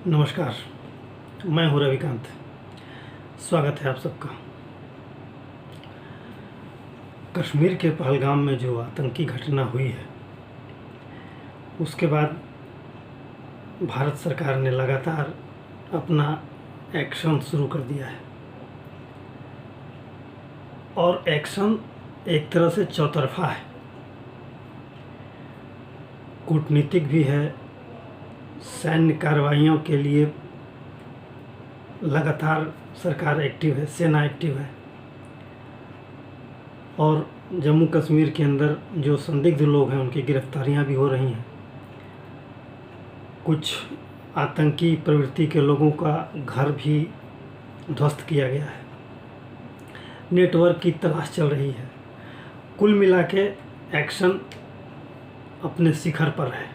नमस्कार, मैं हूं रविकांत। स्वागत है आप सबका। कश्मीर के पहलगाम में जो आतंकी घटना हुई है उसके बाद भारत सरकार ने लगातार अपना एक्शन शुरू कर दिया है और एक्शन एक तरह से चौतरफा है। कूटनीतिक भी है, सैन्य कार्रवाइयों के लिए लगातार सरकार एक्टिव है, सेना एक्टिव है। और जम्मू कश्मीर के अंदर जो संदिग्ध लोग हैं उनकी गिरफ्तारियां भी हो रही हैं। कुछ आतंकी प्रवृत्ति के लोगों का घर भी ध्वस्त किया गया है। नेटवर्क की तलाश चल रही है। कुल मिला के एक्शन अपने शिखर पर है।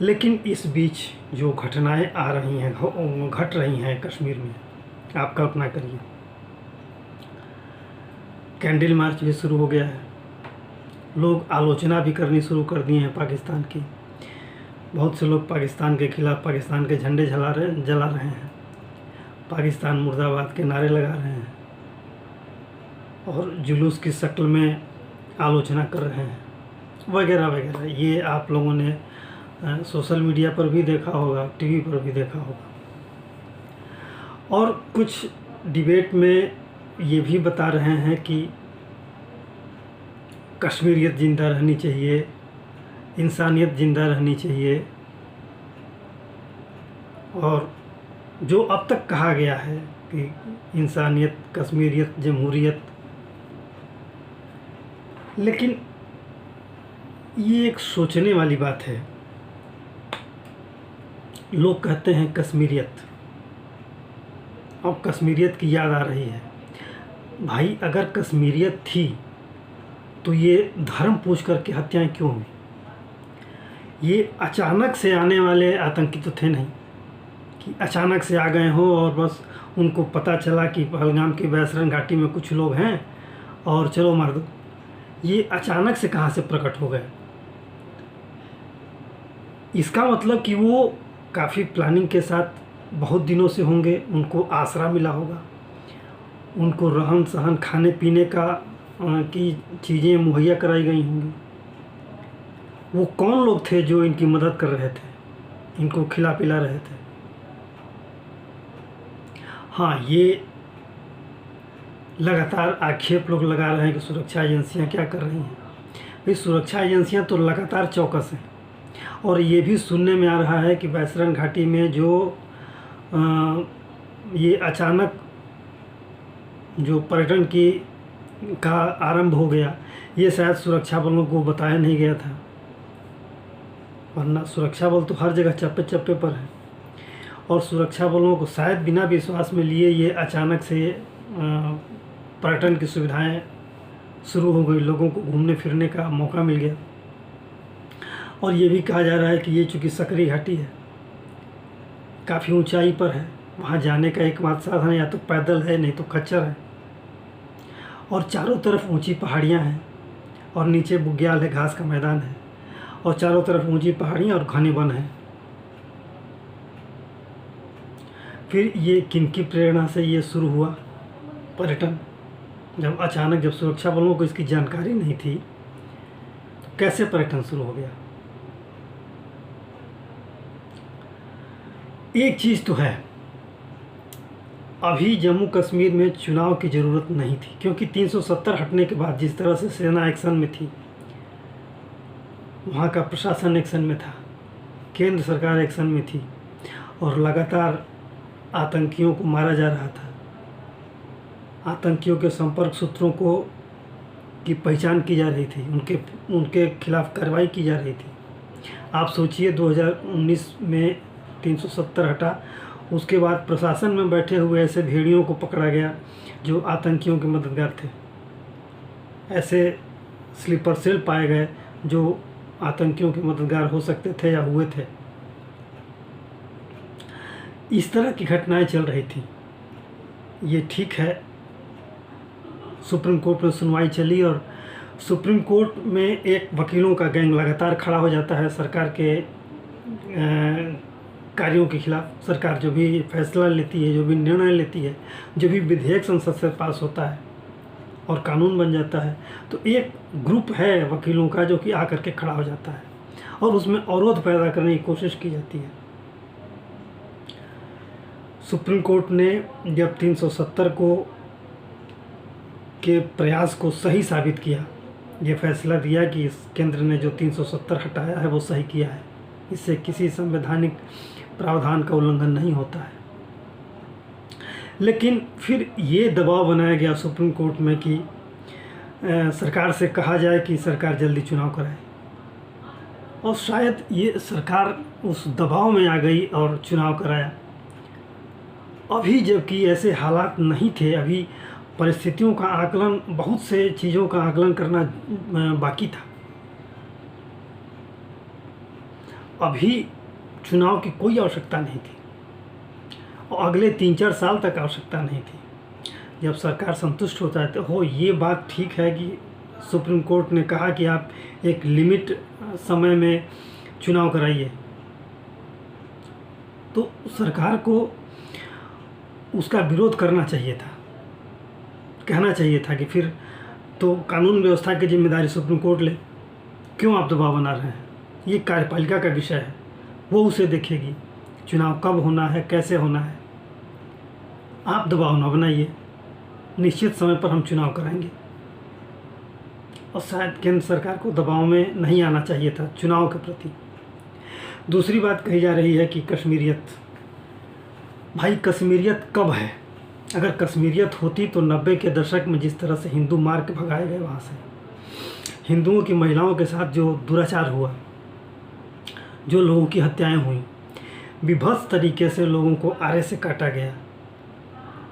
लेकिन इस बीच जो घटनाएं आ रही हैं, घट रही हैं कश्मीर में, आप कल्पना करिए। कैंडल मार्च भी शुरू हो गया है। लोग आलोचना भी करनी शुरू कर दिए हैं पाकिस्तान की। बहुत से लोग पाकिस्तान के खिलाफ पाकिस्तान के झंडे जला रहे हैं, पाकिस्तान मुर्दाबाद के नारे लगा रहे हैं और जुलूस की शक्ल में आलोचना कर रहे हैं, वगैरह वगैरह। ये आप लोगों ने सोशल मीडिया पर भी देखा होगा, टीवी पर भी देखा होगा। और कुछ डिबेट में ये भी बता रहे हैं कि कश्मीरियत ज़िंदा रहनी चाहिए, इंसानियत ज़िंदा रहनी चाहिए। और जो अब तक कहा गया है कि इंसानियत, कश्मीरियत, जमहूरियत, लेकिन ये एक सोचने वाली बात है। लोग कहते हैं कश्मीरियत, अब कश्मीरियत की याद आ रही है। भाई, अगर कश्मीरियत थी तो ये धर्म पूछ करके हत्याएं क्यों हुई? ये अचानक से आने वाले आतंकी तो थे नहीं कि अचानक से आ गए हो और बस उनको पता चला कि पहलगाम की बैसरन घाटी में कुछ लोग हैं और चलो मार दो। ये अचानक से कहाँ से प्रकट हो गए? इसका मतलब कि वो काफ़ी प्लानिंग के साथ बहुत दिनों से होंगे, उनको आसरा मिला होगा, उनको रहन सहन, खाने पीने की चीज़ें मुहैया कराई गई होंगी। वो कौन लोग थे जो इनकी मदद कर रहे थे, इनको खिला पिला रहे थे? हाँ, ये लगातार आक्षेप लोग लगा रहे हैं कि सुरक्षा एजेंसियां क्या कर रही हैं। भाई, सुरक्षा एजेंसियां तो लगातार चौकस हैं। और ये भी सुनने में आ रहा है कि बैसरन घाटी में जो ये अचानक जो पर्यटन का आरंभ हो गया, ये शायद सुरक्षा बलों को बताया नहीं गया था, वरना सुरक्षा बल तो हर जगह चप्पे चप्पे पर है। और सुरक्षा बलों को शायद बिना विश्वास में लिए ये अचानक से पर्यटन की सुविधाएं शुरू हो गई, लोगों को घूमने फिरने का मौका मिल गया। और ये भी कहा जा रहा है कि ये चूँकि सकरी घाटी है, काफ़ी ऊंचाई पर है, वहाँ जाने का एकमात्र साधन या तो पैदल है, नहीं तो खच्चर है। और चारों तरफ ऊंची पहाड़ियाँ हैं और नीचे बुग्याल है, घास का मैदान है। और चारों तरफ ऊंची पहाड़ियाँ और घने वन हैं। फिर ये किनकी प्रेरणा से ये शुरू हुआ पर्यटन? जब अचानक, जब सुरक्षा बलों को इसकी जानकारी नहीं थी, तो कैसे पर्यटन शुरू हो गया? एक चीज़ तो है, अभी जम्मू कश्मीर में चुनाव की ज़रूरत नहीं थी, क्योंकि 370 हटने के बाद जिस तरह से सेना एक्शन में थी, वहाँ का प्रशासन एक्शन में था, केंद्र सरकार एक्शन में थी और लगातार आतंकियों को मारा जा रहा था। आतंकियों के संपर्क सूत्रों की पहचान की जा रही थी, उनके खिलाफ कार्रवाई की जा रही थी। आप सोचिए, 2019 में 370 हटा, उसके बाद प्रशासन में बैठे हुए ऐसे भेड़ियों को पकड़ा गया जो आतंकियों के मददगार थे। ऐसे स्लीपर सेल पाए गए जो आतंकियों के मददगार हो सकते थे या हुए थे। इस तरह की घटनाएं चल रही थी। ये ठीक है, सुप्रीम कोर्ट में सुनवाई चली और सुप्रीम कोर्ट में एक वकीलों का गैंग लगातार खड़ा हो जाता है सरकार के कार्यों के खिलाफ सरकार जो भी फैसला लेती है, जो भी निर्णय लेती है, जो भी विधेयक संसद से पास होता है और कानून बन जाता है, तो एक ग्रुप है वकीलों का जो कि आकर के खड़ा हो जाता है और उसमें अवरोध पैदा करने की कोशिश की जाती है। सुप्रीम कोर्ट ने जब 370 को के प्रयास को सही साबित किया, ये फैसला दिया कि इस केंद्र ने जो 370 हटाया है वो सही किया है, इससे किसी संवैधानिक प्रावधान का उल्लंघन नहीं होता है। लेकिन फिर ये दबाव बनाया गया सुप्रीम कोर्ट में कि सरकार से कहा जाए कि सरकार जल्दी चुनाव कराए, और शायद ये सरकार उस दबाव में आ गई और चुनाव कराया। अभी जबकि ऐसे हालात नहीं थे, अभी परिस्थितियों का आकलन, बहुत से चीज़ों का आकलन करना बाकी था। अभी चुनाव की कोई आवश्यकता नहीं थी और अगले 3-4 साल तक आवश्यकता नहीं थी। जब सरकार संतुष्ट होता है तो ये बात ठीक है कि सुप्रीम कोर्ट ने कहा कि आप एक लिमिट समय में चुनाव कराइए, तो सरकार को उसका विरोध करना चाहिए था, कहना चाहिए था कि फिर तो कानून व्यवस्था की जिम्मेदारी सुप्रीम कोर्ट ले, क्यों आप दबाव बना रहे हैं? ये कार्यपालिका का विषय है, वो उसे देखेगी चुनाव कब होना है, कैसे होना है। आप दबाव ना बनाइए, निश्चित समय पर हम चुनाव कराएंगे। और शायद केंद्र सरकार को दबाव में नहीं आना चाहिए था चुनाव के प्रति। दूसरी बात कही जा रही है कि कश्मीरियत, भाई कश्मीरियत कब है? अगर कश्मीरियत होती तो 90 के दशक में जिस तरह से हिंदू मार के भगाए गए, वहाँ से हिंदुओं की महिलाओं के साथ जो दुराचार हुआ, जो लोगों की हत्याएं हुई, विभत्स तरीके से लोगों को आरे से काटा गया,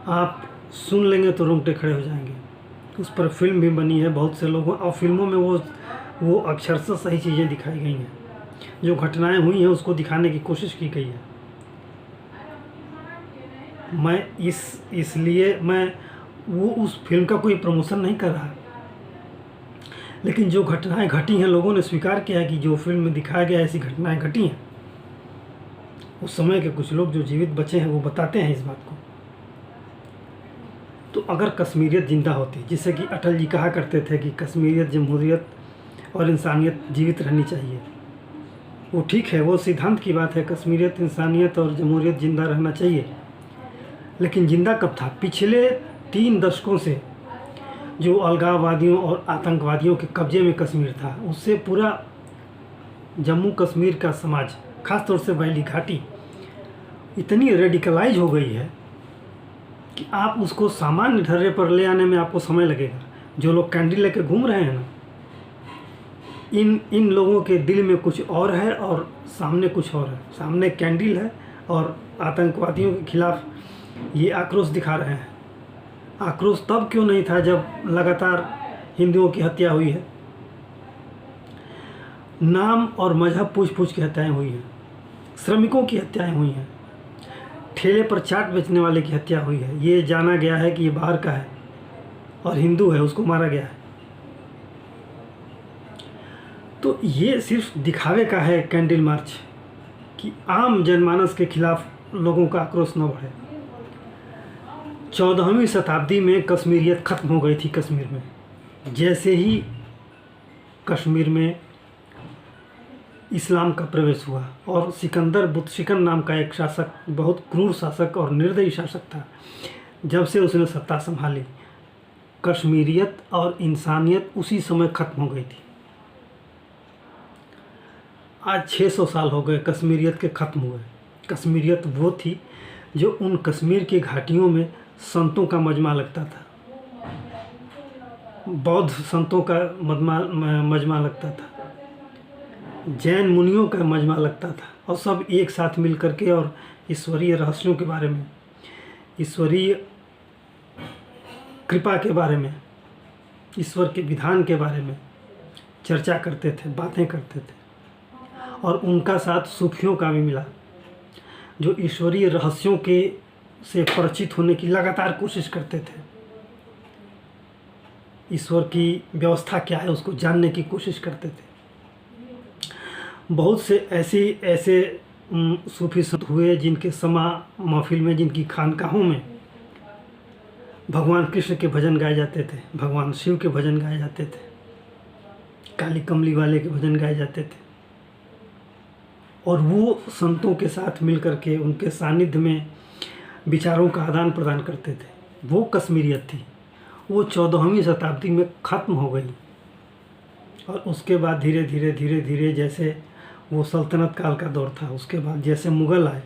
आप सुन लेंगे तो रोंगटे खड़े हो जाएंगे। उस पर फिल्म भी बनी है बहुत से लोगों, और फिल्मों में वो अक्षरशः सही चीज़ें दिखाई गई हैं, जो घटनाएं हुई हैं उसको दिखाने की कोशिश की गई है। मैं इसलिए मैं वो उस फिल्म का कोई प्रमोशन नहीं कर रहा, लेकिन जो घटनाएं घटी हैं लोगों ने स्वीकार किया है कि जो फिल्म में दिखाया गया ऐसी घटनाएं घटी हैं। उस समय के कुछ लोग जो जीवित बचे हैं वो बताते हैं इस बात को। तो अगर कश्मीरियत जिंदा होती, जिससे कि अटल जी कहा करते थे कि कश्मीरियत, जमहूरियत और इंसानियत जीवित रहनी चाहिए, वो ठीक है, वो सिद्धांत की बात है, कश्मीरियत, इंसानियत और जमहूरियत जिंदा रहना चाहिए। लेकिन जिंदा कब था? पिछले 3 दशकों से जो अलगाववादियों और आतंकवादियों के कब्जे में कश्मीर था, उससे पूरा जम्मू कश्मीर का समाज, खासतौर से वैली घाटी, इतनी रेडिकलाइज हो गई है कि आप उसको सामान्य ढर्रे पर ले आने में आपको समय लगेगा। जो लोग कैंडल लेके घूम रहे हैं ना, इन लोगों के दिल में कुछ और है और सामने कुछ और है। सामने कैंडल है और आतंकवादियों के खिलाफ ये आक्रोश दिखा रहे हैं। आक्रोश तब क्यों नहीं था जब लगातार हिंदुओं की हत्या हुई है, नाम और मजहब पूछ पूछ के हत्याएं हुई हैं, श्रमिकों की हत्याएं हुई हैं, ठेले पर चाट बेचने वाले की हत्या हुई है। ये जाना गया है कि ये बाहर का है और हिंदू है, उसको मारा गया है। तो ये सिर्फ दिखावे का है कैंडल मार्च, कि आम जनमानस के खिलाफ लोगों का आक्रोश न बढ़े। 14वीं शताब्दी में कश्मीरियत खत्म हो गई थी कश्मीर में। जैसे ही कश्मीर में इस्लाम का प्रवेश हुआ और सिकंदर बुतशिकन नाम का एक शासक, बहुत क्रूर शासक और निर्दयी शासक था, जब से उसने सत्ता संभाली, कश्मीरियत और इंसानियत उसी समय खत्म हो गई थी। आज 600 साल हो गए कश्मीरियत के ख़त्म हुए। कश्मीरियत वो थी जो उन कश्मीर की घाटियों में संतों का मजमा लगता था, बौद्ध संतों का मजमा लगता था, जैन मुनियों का मजमा लगता था, और सब एक साथ मिल करके और ईश्वरीय रहस्यों के बारे में, ईश्वरीय कृपा के बारे में, ईश्वर के विधान के बारे में चर्चा करते थे, बातें करते थे। और उनका साथ सूफियों का भी मिला, जो ईश्वरीय रहस्यों के से परिचित होने की लगातार कोशिश करते थे। ईश्वर की व्यवस्था क्या है उसको जानने की कोशिश करते थे। बहुत से ऐसे सूफी संत हुए जिनके समा महफिल में, जिनकी खानकाहों में भगवान कृष्ण के भजन गाए जाते थे, भगवान शिव के भजन गाए जाते थे, काली कमली वाले के भजन गाए जाते थे। और वो संतों के साथ मिलकर के उनके सानिध्य में विचारों का आदान प्रदान करते थे। वो कश्मीरियत थी। वो 14वीं शताब्दी में ख़त्म हो गई और उसके बाद धीरे धीरे धीरे धीरे, जैसे वो सल्तनत काल का दौर था, उसके बाद जैसे मुग़ल आए,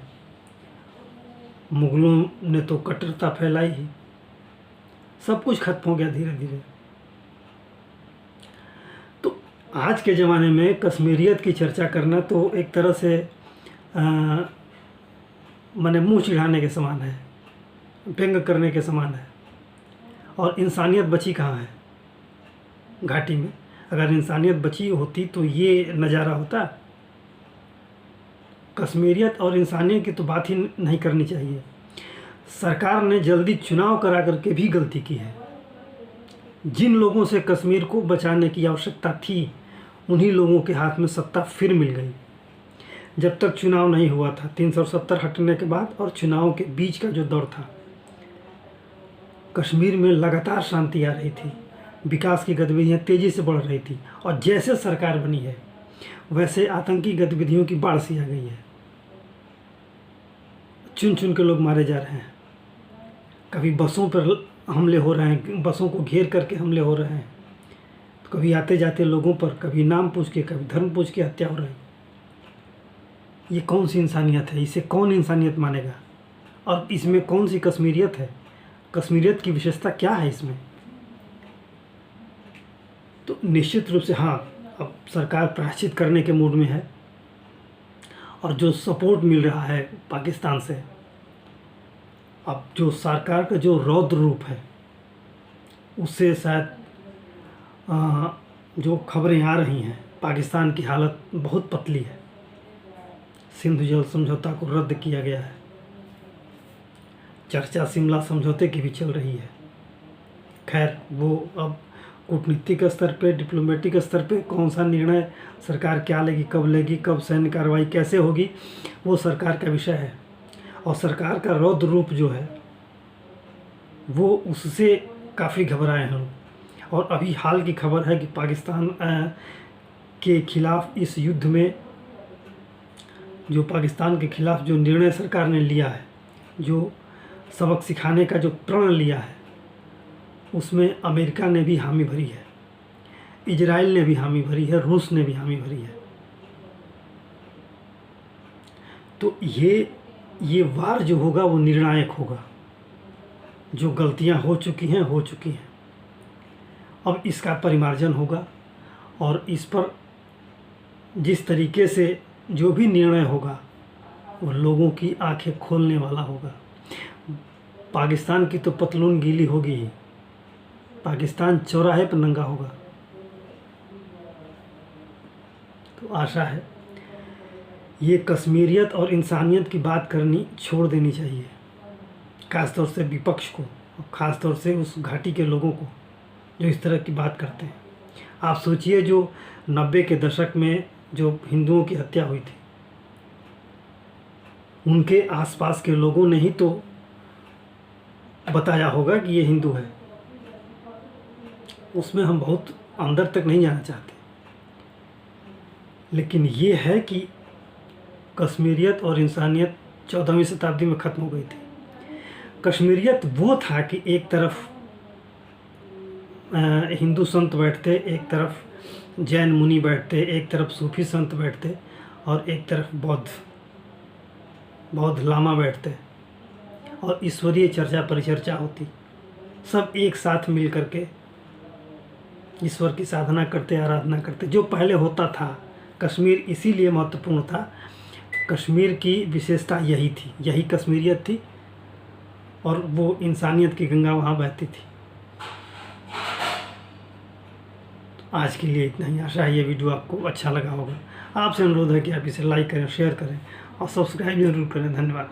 मुग़लों ने तो कट्टरता फैलाई ही, सब कुछ खत्म हो गया धीरे धीरे। तो आज के ज़माने में कश्मीरियत की चर्चा करना तो एक तरह से माने मुंह चिढ़ाने के समान है, व्यंग करने के समान है। और इंसानियत बची कहाँ है घाटी में? अगर इंसानियत बची होती तो ये नज़ारा होता। कश्मीरियत और इंसानियत की तो बात ही नहीं करनी चाहिए। सरकार ने जल्दी चुनाव करा करके भी गलती की है। जिन लोगों से कश्मीर को बचाने की आवश्यकता थी, उन्हीं लोगों के हाथ में सत्ता फिर मिल गई। जब तक चुनाव नहीं हुआ था, 370 हटने के बाद और चुनाव के बीच का जो दौर था, कश्मीर में लगातार शांति आ रही थी, विकास की गतिविधियां तेज़ी से बढ़ रही थी। और जैसे सरकार बनी है, वैसे आतंकी गतिविधियों की बाढ़ सी आ गई है। चुन चुन के लोग मारे जा रहे हैं। कभी बसों पर हमले हो रहे हैं, बसों को घेर करके हमले हो रहे हैं। तो कभी आते जाते लोगों पर, कभी नाम पूछ के, कभी धर्म पूछ के हत्या हो रही है। ये कौन सी इंसानियत है? इसे कौन इंसानियत मानेगा? और इसमें कौन सी कश्मीरियत है? कश्मीरियत की विशेषता क्या है इसमें? तो निश्चित रूप से हाँ, अब सरकार प्रायश्चित करने के मूड में है। और जो सपोर्ट मिल रहा है पाकिस्तान से, अब जो सरकार का जो रौद्र रूप है, उससे शायद जो खबरें आ रही हैं, पाकिस्तान की हालत बहुत पतली है। सिंधु जल समझौता को रद्द किया गया है। चर्चा शिमला समझौते की भी चल रही है। खैर, वो अब कूटनीतिक स्तर पे, डिप्लोमेटिक स्तर पे कौन सा निर्णय सरकार क्या लेगी, कब लेगी, कब सैन्य कार्रवाई कैसे होगी, वो सरकार का विषय है। और सरकार का रौद्र रूप जो है, वो उससे काफ़ी घबराए हैं लोग। और अभी हाल की खबर है कि पाकिस्तान के खिलाफ इस युद्ध में, जो पाकिस्तान के खिलाफ जो निर्णय सरकार ने लिया है, जो सबक सिखाने का जो प्रण लिया है, उसमें अमेरिका ने भी हामी भरी है, इजराइल ने भी हामी भरी है, रूस ने भी हामी भरी है। तो ये वार जो होगा वो निर्णायक होगा। जो गलतियां हो चुकी हैं, हो चुकी हैं। अब इसका परिमार्जन होगा और इस पर जिस तरीके से जो भी निर्णय होगा, वो लोगों की आंखें खोलने वाला होगा। पाकिस्तान की तो पतलून गीली होगी ही। पाकिस्तान चौराहे पर नंगा होगा। तो आशा है ये कश्मीरियत और इंसानियत की बात करनी छोड़ देनी चाहिए, ख़ासतौर से विपक्ष को, और ख़ासतौर से उस घाटी के लोगों को जो इस तरह की बात करते हैं। आप सोचिए, जो 90 के दशक में जो हिंदुओं की हत्या हुई थी, उनके आसपास के लोगों ने ही तो बताया होगा कि ये हिंदू है। उसमें हम बहुत अंदर तक नहीं जाना चाहते, लेकिन ये है कि कश्मीरियत और इंसानियत 14वीं शताब्दी में ख़त्म हो गई थी। कश्मीरियत वो था कि एक तरफ हिंदू संत बैठते, एक तरफ जैन मुनि बैठते, एक तरफ सूफी संत बैठते, और एक तरफ बौद्ध लामा बैठते, और ईश्वरीय चर्चा परिचर्चा होती। सब एक साथ मिल करके ईश्वर की साधना करते, आराधना करते, जो पहले होता था। कश्मीर इसीलिए महत्वपूर्ण था। कश्मीर की विशेषता यही थी, यही कश्मीरियत थी, और वो इंसानियत की गंगा वहाँ बहती थी। आज के लिए इतना ही। आशा है ये वीडियो आपको अच्छा लगा होगा। आपसे अनुरोध है कि आप इसे लाइक करें, शेयर करें और सब्सक्राइब जरूर करें। धन्यवाद।